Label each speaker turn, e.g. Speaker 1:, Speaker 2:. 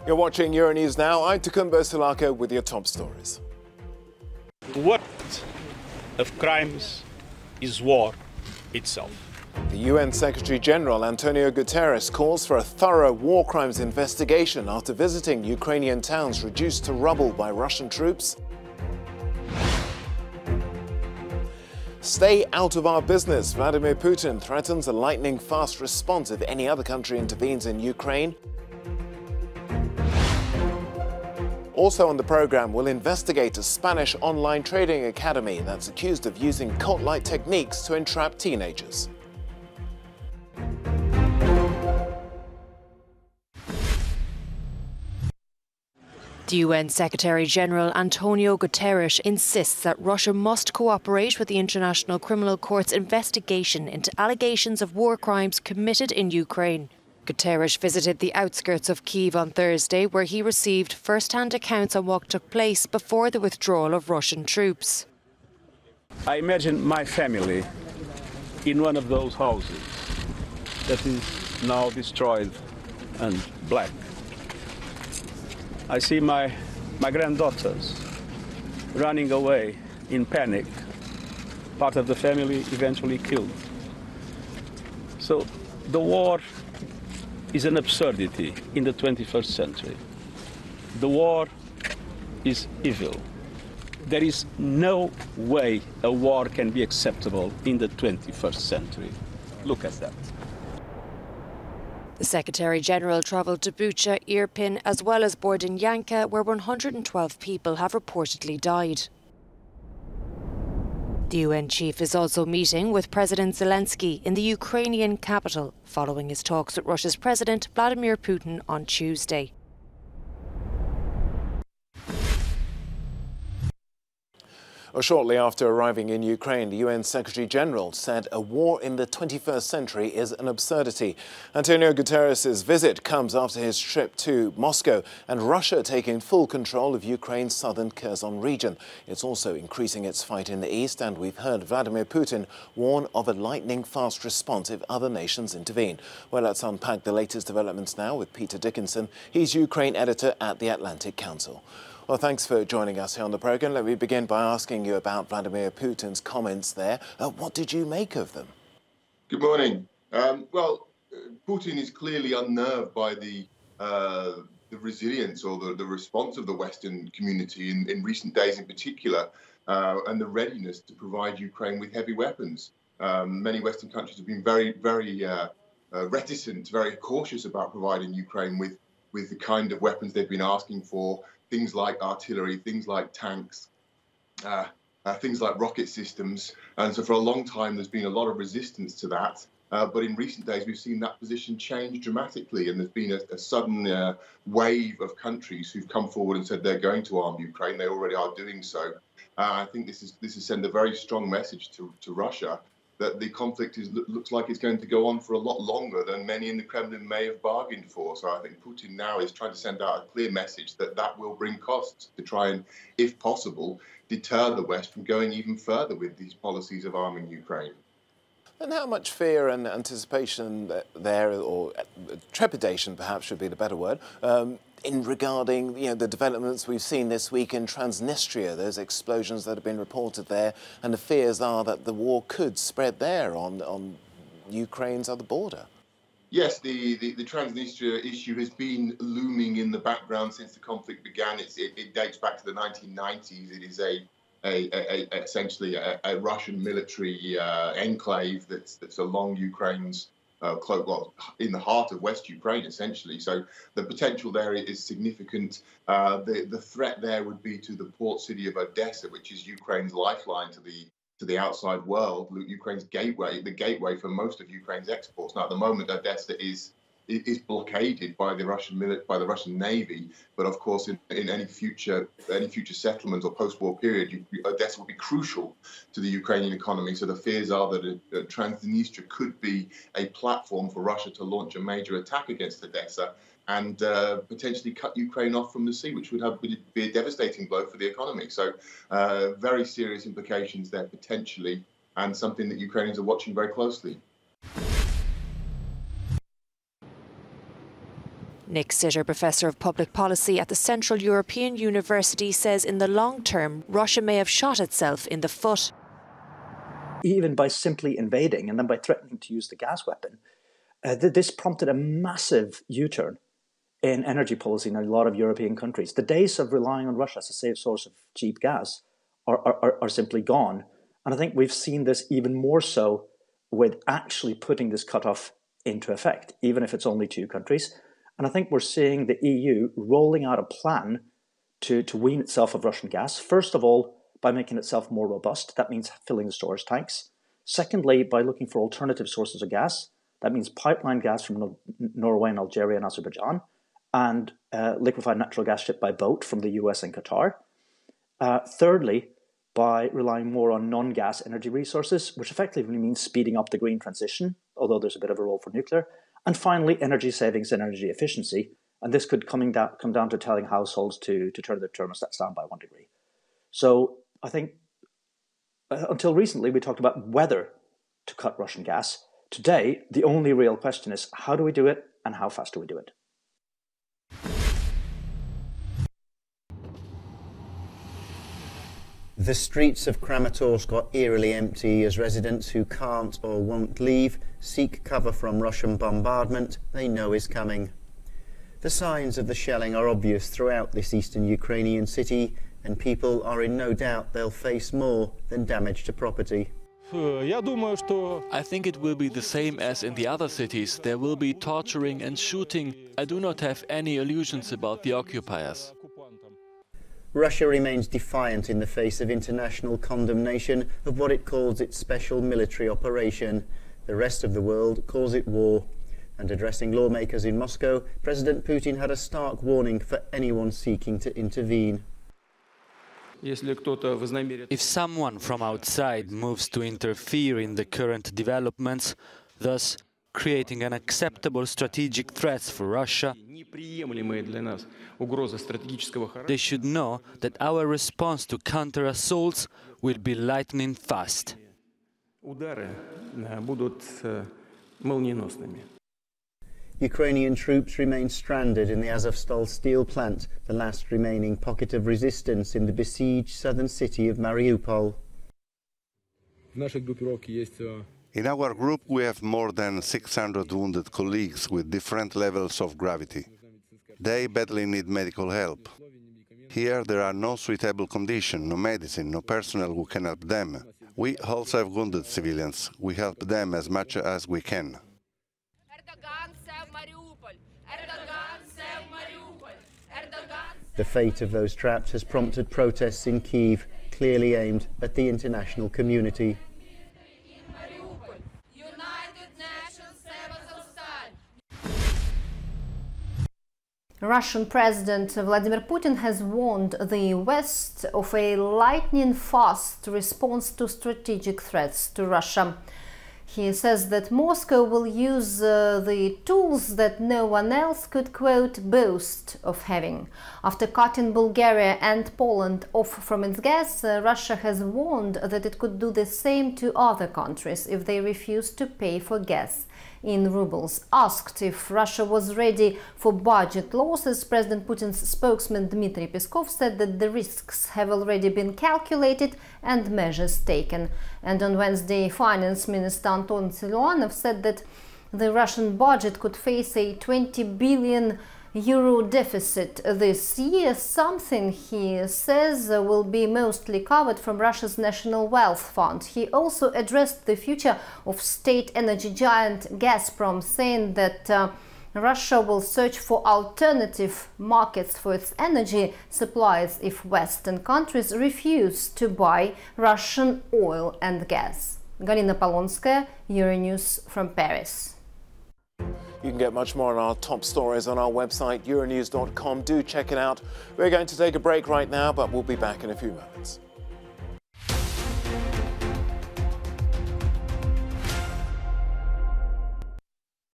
Speaker 1: You're watching Euronews now. I'm Tukumbo Sulako with your top stories.
Speaker 2: The worst of crimes is war itself.
Speaker 1: The UN Secretary-General Antonio Guterres calls for a thorough war crimes investigation after visiting Ukrainian towns reduced to rubble by Russian troops. Stay out of our business. Vladimir Putin threatens a lightning-fast response if any other country intervenes in Ukraine. Also on the program, we'll investigate a Spanish online trading academy that's accused of using cult-like techniques to entrap teenagers.
Speaker 3: The UN Secretary-General Antonio Guterres insists that Russia must cooperate with the International Criminal Court's investigation into allegations of war crimes committed in Ukraine. Guterres visited the outskirts of Kyiv on Thursday, where he received first-hand accounts on what took place before the withdrawal of Russian troops.
Speaker 2: I imagine my family in one of those houses that is now destroyed and black. I see my granddaughters running away in panic, part of the family eventually killed. So the war is an absurdity in the 21st century. The war is evil. There is no way a war can be acceptable in the 21st century. Look at that.
Speaker 3: The Secretary-General travelled to Bucha, Irpin, as well as Bordyanka, where 112 people have reportedly died. The UN chief is also meeting with President Zelensky in the Ukrainian capital, following his talks with Russia's President Vladimir Putin on Tuesday.
Speaker 1: Shortly after arriving in Ukraine, the UN Secretary-General said a war in the 21st century is an absurdity. Antonio Guterres' visit comes after his trip to Moscow and Russia taking full control of Ukraine's southern Kherson region. It's also increasing its fight in the east, and we've heard Vladimir Putin warn of a lightning-fast response if other nations intervene. Well, let's unpack the latest developments now with Peter Dickinson. He's Ukraine editor at the Atlantic Council. Well, thanks for joining us here on the programme. Let me begin by asking you about Vladimir Putin's comments there. What did you make of them?
Speaker 4: Good morning. Putin is clearly unnerved by the resilience or the response of the Western community in recent days in particular, and the readiness to provide Ukraine with heavy weapons. Many Western countries have been very reticent, very cautious about providing Ukraine with the kind of weapons they've been asking for. Things like artillery, things like tanks, things like rocket systems. And so for a long time, there's been a lot of resistance to that. But in recent days, we've seen that position change dramatically. And there's been a sudden wave of countries who've come forward and said they're going to arm Ukraine. They already are doing so. I think this is send a very strong message to Russia that the conflict looks like it's going to go on for a lot longer than many in the Kremlin may have bargained for. So I think Putin now is trying to send out a clear message that will bring costs to try and, if possible, deter the West from going even further with these policies of arming Ukraine.
Speaker 1: And how much fear and anticipation there, or trepidation perhaps should be the better word, in regarding the developments we've seen this week in Transnistria, those explosions that have been reported there, and the fears are that the war could spread there on Ukraine's other border?
Speaker 4: Yes, the Transnistria issue has been looming in the background since the conflict began. It dates back to the 1990s. It is essentially a Russian military enclave that's along Ukraine's in the heart of West Ukraine, essentially. So the potential there is significant. The threat there would be to the port city of Odessa, which is Ukraine's lifeline to the outside world, Ukraine's gateway, the gateway for most of Ukraine's exports. Now, at the moment, Odessa is blockaded by the Russian Navy, but of course, in any future settlement or post-war period, Odessa will be crucial to the Ukrainian economy. So the fears are that Transnistria could be a platform for Russia to launch a major attack against Odessa and potentially cut Ukraine off from the sea, which would be a devastating blow for the economy. So very serious implications there potentially, and something that Ukrainians are watching very closely.
Speaker 3: Nick Sitter, Professor of Public Policy at the Central European University, says in the long term, Russia may have shot itself in the foot.
Speaker 5: Even by simply invading and then by threatening to use the gas weapon, this prompted a massive U-turn in energy policy in a lot of European countries. The days of relying on Russia as a safe source of cheap gas are simply gone. And I think we've seen this even more so with actually putting this cutoff into effect, even if it's only 2 countries. And I think we're seeing the EU rolling out a plan to wean itself of Russian gas. First of all, by making itself more robust. That means filling the storage tanks. Secondly, by looking for alternative sources of gas. That means pipeline gas from Norway and Algeria and Azerbaijan, and liquefied natural gas shipped by boat from the US and Qatar. Thirdly, by relying more on non-gas energy resources, which effectively means speeding up the green transition, although there's a bit of a role for nuclear. And finally, energy savings and energy efficiency. And this could come down to telling households to turn their thermostats down by 1 degree. So I think until recently, we talked about whether to cut Russian gas. Today, the only real question is how do we do it and how fast do we do it?
Speaker 6: The streets of Kramatorsk are eerily empty as residents who can't or won't leave seek cover from Russian bombardment they know is coming. The signs of the shelling are obvious throughout this eastern Ukrainian city, and people are in no doubt they'll face more than damage to property.
Speaker 7: I think it will be the same as in the other cities. There will be torturing and shooting. I do not have any illusions about the occupiers.
Speaker 6: Russia remains defiant in the face of international condemnation of what it calls its special military operation. The rest of the world calls it war. And addressing lawmakers in Moscow, President Putin had a stark warning for anyone seeking to intervene.
Speaker 7: If someone from outside moves to interfere in the current developments, thus creating unacceptable strategic threats for Russia, they should know that our response to counter-assaults will be lightning fast.
Speaker 6: Ukrainian troops remain stranded in the Azovstal steel plant, the last remaining pocket of resistance in the besieged southern city of Mariupol.
Speaker 8: In our group, we have more than 600 wounded colleagues with different levels of gravity. They badly need medical help. Here, there are no suitable conditions, no medicine, no personnel who can help them. We also have wounded civilians. We help them as much as we can.
Speaker 6: The fate of those trapped has prompted protests in Kyiv, clearly aimed at the international community.
Speaker 9: Russian President Vladimir Putin has warned the West of a lightning-fast response to strategic threats to Russia. He says that Moscow will use the tools that no one else could, quote, boast of having. After cutting Bulgaria and Poland off from its gas, Russia has warned that it could do the same to other countries if they refuse to pay for gas in rubles. Asked if Russia was ready for budget losses, President Putin's spokesman Dmitry Peskov said that the risks have already been calculated and measures taken. And on Wednesday, Finance Minister Anton Siluanov said that the Russian budget could face a 20 billion euro deficit this year, something he says will be mostly covered from Russia's National Wealth Fund. He also addressed the future of state energy giant Gazprom, saying that Russia will search for alternative markets for its energy supplies if Western countries refuse to buy Russian oil and gas. Galina Polonskaya, Euronews from Paris.
Speaker 1: You can get much more on our top stories on our website, euronews.com. Do check it out. We're going to take a break right now, but we'll be back in a few moments.